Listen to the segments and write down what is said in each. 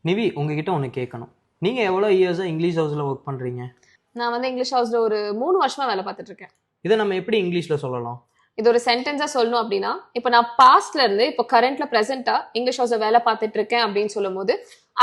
நிவி, உங்ககிட்ட ஒன்று கேட்கணும். நீங்கள் எவ்வளோ இயர்ஸாக இங்கிலீஷ் ஹவுஸில் ஒர்க் பண்ணுறீங்க? நான் வந்து இங்கிலீஷ் ஹவுஸ்ல ஒரு 3 வருஷமா வேலை பார்த்துட்டு இருக்கேன். இதை நம்ம எப்படி இங்கிலீஷில் சொல்லலாம்? இது ஒரு சென்டென்ஸா சொல்லணும் அப்படின்னா, இப்போ நான் பாஸ்ட்ல இருந்து இப்போ கரண்ட்ல பிரசென்டா இங்கிலீஷ் ஹவுஸ்ல வேலை பார்த்துட்டு இருக்கேன் அப்படின்னு சொல்லும் போது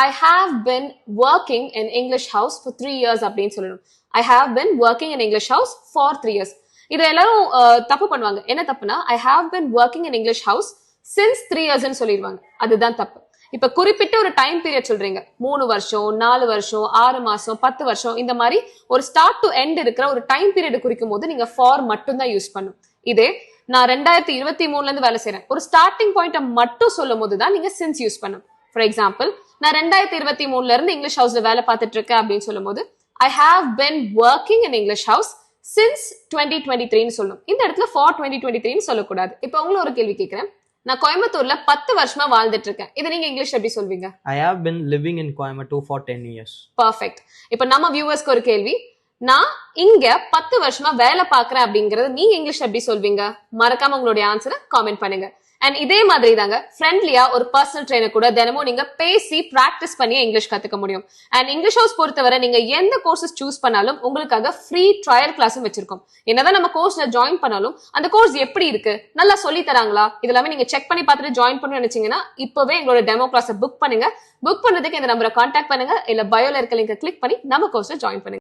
I have been working in English house for 3 years அப்படின்னு சொல்லணும். ஐ have been working in English house for 3 years. இது எல்லாரும் தப்பு பண்ணுவாங்க. என்ன தப்புனா, ஐ have been working in English house since 3 இயர்ஸ்ன்னு சொல்லிடுவாங்க. அதுதான் தப்பு. இப்ப குறிப்பிட்ட ஒரு டைம் பீரியட் சொல்றீங்க, 3 வருஷம், 4 வருஷம், 6 மாசம், 10 வருஷம், இந்த மாதிரி ஒரு ஸ்டார்ட் டு எண்ட் இருக்கிற ஒரு டைம் பீரியட் குறிக்கும் போது நீங்க ஃபார் மட்டும் தான் யூஸ் பண்ணும். இதே நான் 2023ல இருந்து வேலை செய்யறேன், ஒரு ஸ்டார்டிங் பாயிண்ட மட்டும் சொல்லும் போது தான் நீங்க சின்ஸ் யூஸ் பண்ணும். ஃபார் எக்ஸாம்பிள், நான் 2023ல இருந்து இங்கிலீஷ் ஹவுஸ்ல வேலை பார்த்துட்டு இருக்கேன் அப்படின்னு சொல்லும் போது I have been working in English house since 2023ன்னு சொல்லணும். இந்த இடத்துல ஃபார் 2023ன்னு சொல்லக்கூடாது. இப்ப உங்களை ஒரு கேள்வி கேட்கிறேன். நான் கோயம்புத்தூர்ல 10 வருஷமா வாழ்ந்துட்டு இருக்கேன். இதை நீங்க இங்கிலீஷ் எப்படி சொல்வீங்க? I have been living in Coimbatore for 10 years. Perfect. இப்ப நம்ம வியூவர்ஸ்க்கு ஒரு கேள்வி. நான் இங்க 10 வருஷமா வேலை பார்க்கறேன் அப்படிங்கறது நீங்க இங்கிலீஷ் எப்படி சொல்வீங்க? மறக்காம உங்களுடைய ஆன்சரை காமெண்ட் பண்ணுங்க. அண்ட் இதே மாதிரி தாங்க ஃப்ரெண்ட்லியா ஒரு பர்சனல் ட்ரெயினர் கூட தினமும் நீங்க பேசி பிராக்டிஸ் பண்ணி இங்கிலீஷ் கத்துக்க முடியும். அண்ட் இங்கிலீஷ் ஹவுஸ் பொறுத்தவரை நீங்க எந்த கோர்சஸ் சூஸ் பண்ணாலும் உங்களுக்காக ஃப்ரீ ட்ரையல் கிளாஸும் வச்சிருக்கோம். என்னதான் நம்ம கோர்ஸ்ல ஜாயின் பண்ணாலும் அந்த கோர்ஸ் எப்படி இருக்கு, நல்லா சொல்லி தராங்களா, இதெல்லாமே நீங்க செக் பண்ணி பார்த்துட்டு ஜாயின் பண்ணணும்னு நினைச்சீங்கன்னா இப்பவே எங்களோட டெமோ கிளாஸை புக் பண்ணுங்க. புக் பண்றதுக்கு இந்த நம்பரை கான்டாக்ட் பண்ணுங்க, இல்ல பயோல இருக்க லிங்கை கிளிக் பண்ணி நம்ம கோர்ஸ்ல ஜாயின் பண்ணுங்க.